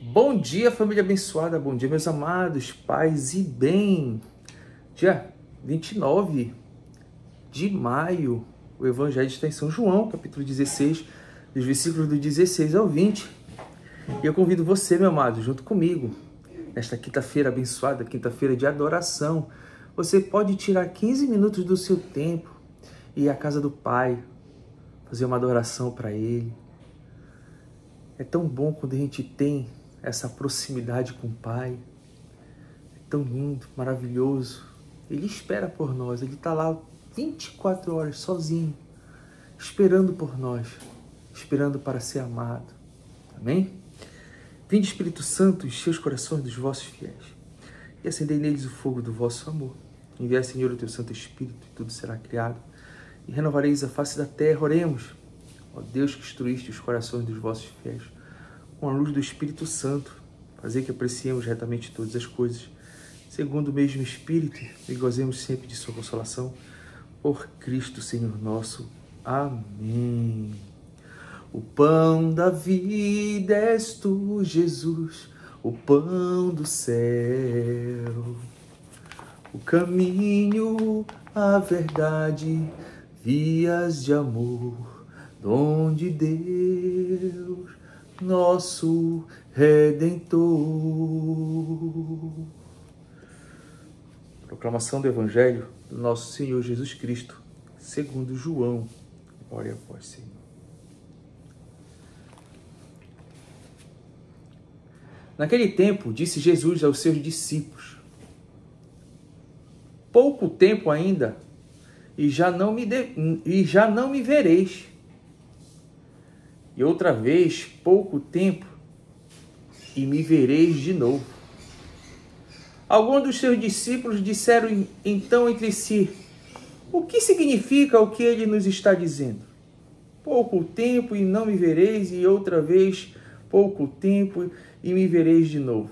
Bom dia, família abençoada, bom dia, meus amados, paz e bem. Dia 29 de maio, o Evangelho está em São João, capítulo 16, dos versículos do 16 ao 20. E eu convido você, meu amado, junto comigo, nesta quinta-feira abençoada, quinta-feira de adoração. Você pode tirar 15 minutos do seu tempo e ir à casa do Pai, fazer uma adoração para Ele. É tão bom quando a gente tem essa proximidade com o Pai. É tão lindo, maravilhoso. Ele espera por nós. Ele está lá 24 horas sozinho, esperando por nós, esperando para ser amado. Amém? Vinde, Espírito Santo, enche os corações dos vossos fiéis e acendei neles o fogo do vosso amor. Enviai, Senhor, o teu Santo Espírito e tudo será criado e renovareis a face da terra. Oremos. Ó Deus, que instruíste os corações dos vossos fiéis com a luz do Espírito Santo, fazer que apreciemos retamente todas as coisas, segundo o mesmo Espírito, e gozemos sempre de sua consolação, por Cristo Senhor nosso. Amém. O pão da vida és tu, Jesus, o pão do céu, o caminho, a verdade, vias de amor, dom de Deus, nosso Redentor. Proclamação do Evangelho do nosso Senhor Jesus Cristo, segundo João. Glória a vós, Senhor. Naquele tempo, disse Jesus aos seus discípulos: pouco tempo ainda, e já não me vereis. E outra vez, pouco tempo, e me vereis de novo. Alguns dos seus discípulos disseram então entre si: o que significa o que ele nos está dizendo? Pouco tempo e não me vereis, e outra vez, pouco tempo e me vereis de novo.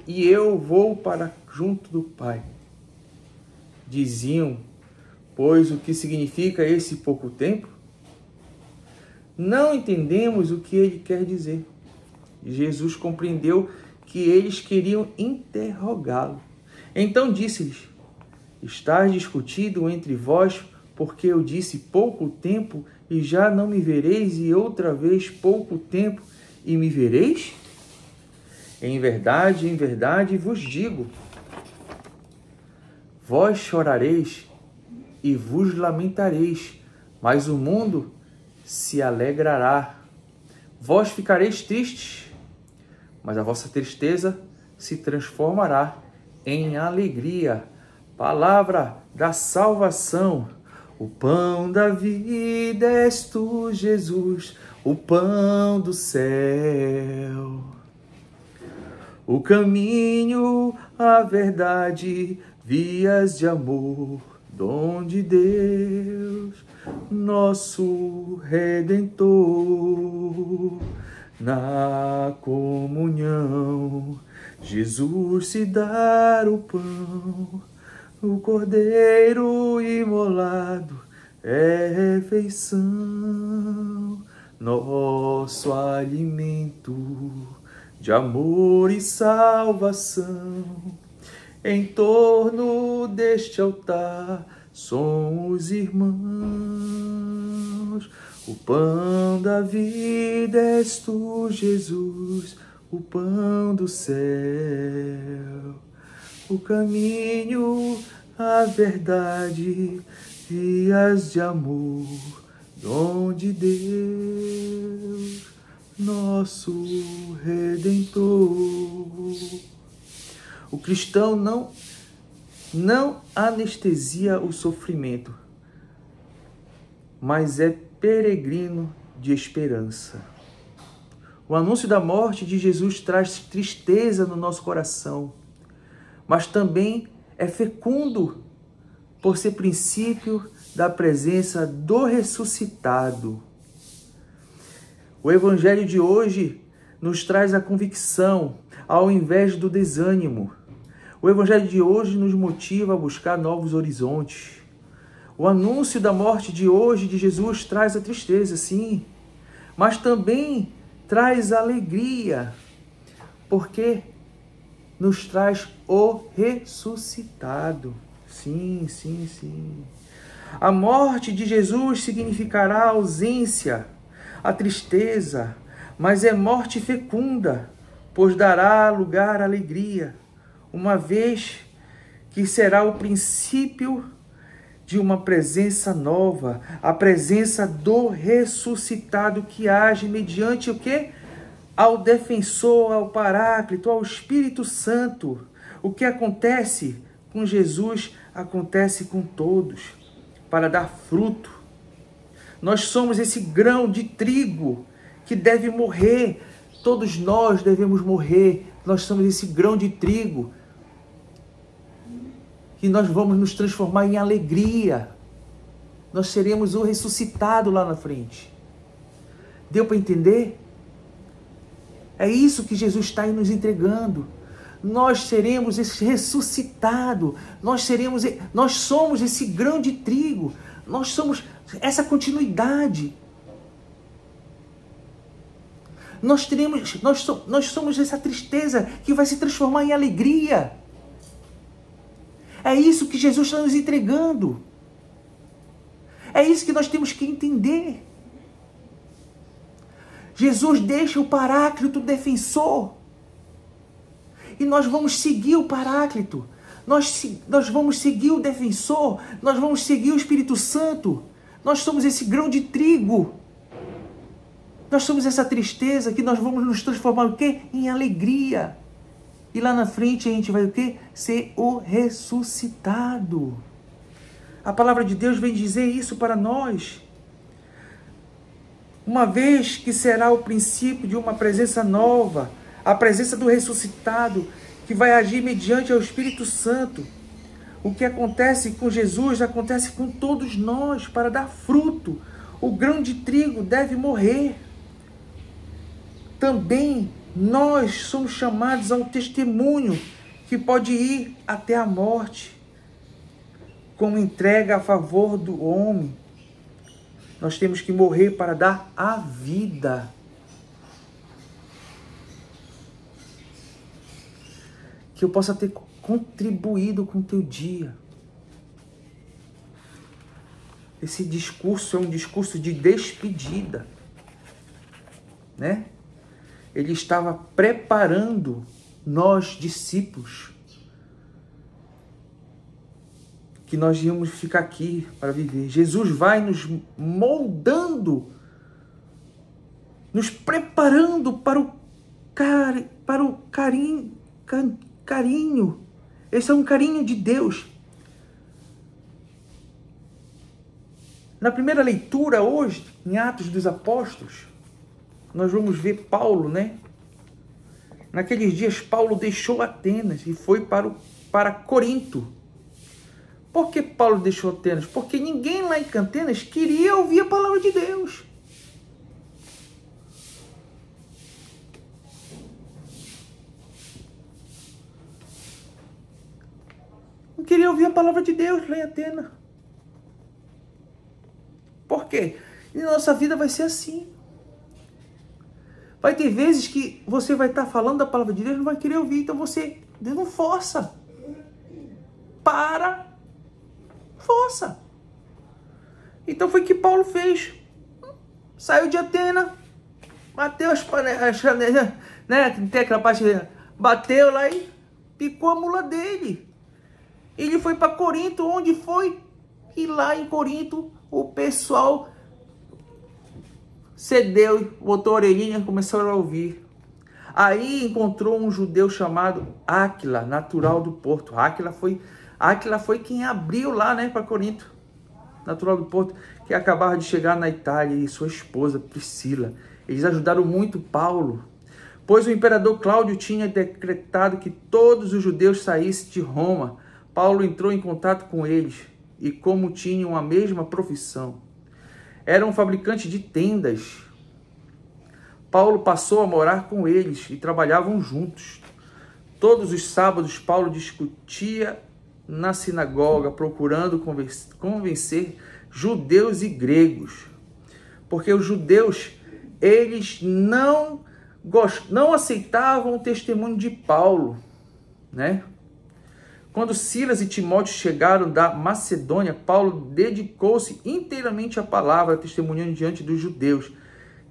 E eu vou para junto do Pai. Diziam, pois, o que significa esse pouco tempo? Não entendemos o que ele quer dizer. Jesus compreendeu que eles queriam interrogá-lo. Então disse-lhes: estáis discutindo entre vós, porque eu disse pouco tempo e já não me vereis, e outra vez pouco tempo e me vereis? Em verdade vos digo, vós chorareis e vos lamentareis, mas o mundo se alegrará. Vós ficareis tristes, mas a vossa tristeza se transformará em alegria. Palavra da salvação. O pão da vida és tu, Jesus, o pão do céu. O caminho, a verdade, vias de amor, dom de Deus, nosso Redentor. Na comunhão, Jesus se dar o pão, o cordeiro imolado é refeição, nosso alimento de amor e salvação. Em torno deste altar somos irmãos. O pão da vida és tu, Jesus, o pão do céu. O caminho, a verdade, vias de amor, dom de Deus, nosso Redentor. O cristão não anestesia o sofrimento, mas é peregrino de esperança. O anúncio da morte de Jesus traz tristeza no nosso coração, mas também é fecundo por ser princípio da presença do ressuscitado. O Evangelho de hoje nos traz a convicção ao invés do desânimo. O Evangelho de hoje nos motiva a buscar novos horizontes. O anúncio da morte de hoje de Jesus traz a tristeza, sim, mas também traz alegria, porque nos traz o ressuscitado. Sim, sim, sim. A morte de Jesus significará a ausência, a tristeza, mas é morte fecunda, pois dará lugar à alegria, uma vez que será o princípio de uma presença nova, a presença do ressuscitado que age mediante o quê? Ao defensor, ao Paráclito, ao Espírito Santo. O que acontece com Jesus acontece com todos, para dar fruto. Nós somos esse grão de trigo que deve morrer. Todos nós devemos morrer. Nós somos esse grão de trigo que nós vamos nos transformar em alegria. Nós seremos o ressuscitado lá na frente. Deu para entender? É isso que Jesus está aí nos entregando. Nós seremos esse ressuscitado. Nós somos esse grão de trigo. Nós somos essa continuidade. Nós somos essa tristeza que vai se transformar em alegria. É isso que Jesus está nos entregando. É isso que nós temos que entender. Jesus deixa o Paráclito defensor. E nós vamos seguir o Paráclito. Nós vamos seguir o defensor. Nós vamos seguir o Espírito Santo. Nós somos esse grão de trigo. Nós somos essa tristeza que nós vamos nos transformar o quê? Em alegria. E lá na frente a gente vai o quê? Ser o ressuscitado. A palavra de Deus vem dizer isso para nós. Uma vez que será o princípio de uma presença nova, a presença do ressuscitado, que vai agir mediante ao Espírito Santo. O que acontece com Jesus acontece com todos nós, para dar fruto. O grão de trigo deve morrer. Também nós somos chamados ao testemunho que pode ir até a morte, como entrega a favor do homem. Nós temos que morrer para dar a vida. Que eu possa ter contribuído com o teu dia. Esse discurso é um discurso de despedida, né? Ele estava preparando nós, discípulos, que nós íamos ficar aqui para viver. Jesus vai nos moldando, nos preparando para o carinho. Esse é um carinho de Deus. Na primeira leitura hoje, em Atos dos Apóstolos, nós vamos ver Paulo, né? Naqueles dias, Paulo deixou Atenas e foi para Corinto. Por que Paulo deixou Atenas? Porque ninguém lá em Atenas queria ouvir a palavra de Deus. Não queria ouvir a palavra de Deus lá em Atenas. Por quê? E na nossa vida vai ser assim. Vai ter vezes que você vai estar falando da palavra de Deus e não vai querer ouvir. Então você não força. Força. Então foi o que Paulo fez. Saiu de Atenas, bateu as panelas, né? Tem aquela parte, bateu lá e picou a mula dele. Ele foi para Corinto, onde foi? E lá em Corinto o pessoal cedeu, botou a orelhinha e começou a ouvir. Aí encontrou um judeu chamado Áquila, natural do Porto. Áquila foi quem abriu lá, né, para Corinto, natural do Porto, que acabava de chegar na Itália, e sua esposa Priscila. Eles ajudaram muito Paulo, pois o imperador Cláudio tinha decretado que todos os judeus saíssem de Roma. Paulo entrou em contato com eles, e como tinham a mesma profissão, eram fabricantes de tendas, Paulo passou a morar com eles e trabalhavam juntos. Todos os sábados, Paulo discutia na sinagoga, procurando convencer judeus e gregos, porque os judeus eles não aceitavam o testemunho de Paulo, né? Quando Silas e Timóteo chegaram da Macedônia, Paulo dedicou-se inteiramente à palavra, testemunhando diante dos judeus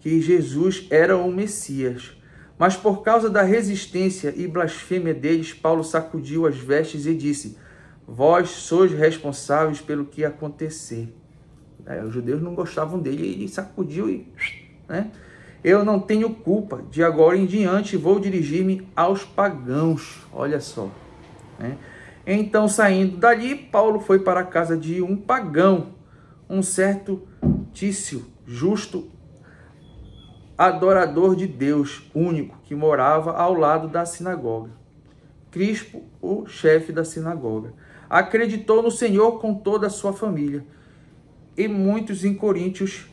que Jesus era o Messias. Mas por causa da resistência e blasfêmia deles, Paulo sacudiu as vestes e disse: vós sois responsáveis pelo que acontecer. Os judeus não gostavam dele, ele sacudiu e... né? Eu não tenho culpa, de agora em diante vou dirigir-me aos pagãos. Olha só, né? Então, saindo dali, Paulo foi para a casa de um pagão, um certo Tício, justo, adorador de Deus único, que morava ao lado da sinagoga. Crispo, o chefe da sinagoga, acreditou no Senhor com toda a sua família, e muitos em Coríntios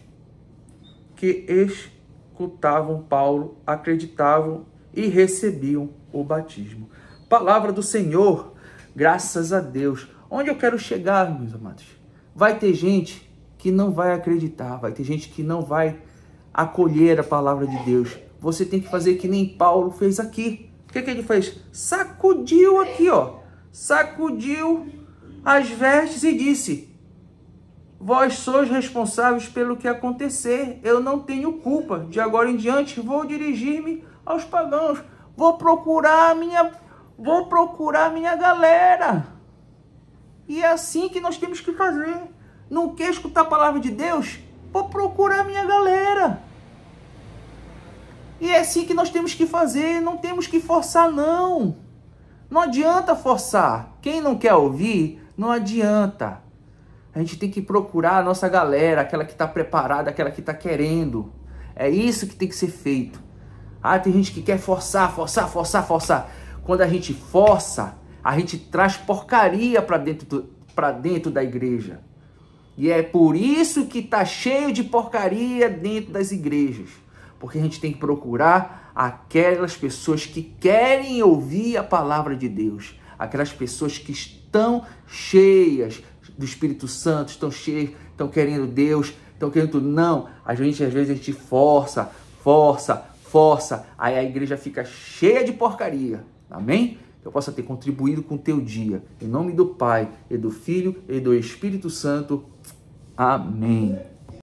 que escutavam Paulo acreditavam e recebiam o batismo. Palavra do Senhor. Graças a Deus. Onde eu quero chegar, meus amados? Vai ter gente que não vai acreditar, vai ter gente que não vai acolher a palavra de Deus. Você tem que fazer que nem Paulo fez aqui. O que ele fez? Sacudiu aqui, ó. Sacudiu as vestes e disse: vós sois responsáveis pelo que acontecer. Eu não tenho culpa. De agora em diante vou dirigir-me aos pagãos. Vou procurar a minha galera. E é assim que nós temos que fazer. Não quer escutar a palavra de Deus? Vou procurar a minha galera. E é assim que nós temos que fazer. Não temos que forçar, não. Não adianta forçar. Quem não quer ouvir, não adianta. A gente tem que procurar a nossa galera, aquela que está preparada, aquela que está querendo. É isso que tem que ser feito. Tem gente que quer forçar. Quando a gente força, a gente traz porcaria para dentro da igreja. E é por isso que está cheio de porcaria dentro das igrejas. Porque a gente tem que procurar aquelas pessoas que querem ouvir a palavra de Deus. Aquelas pessoas que estão cheias do Espírito Santo, estão querendo Deus, estão querendo tudo. Não, às vezes a gente força. Aí a igreja fica cheia de porcaria. Amém? Que eu possa ter contribuído com o teu dia. Em nome do Pai, e do Filho, e do Espírito Santo. Amém.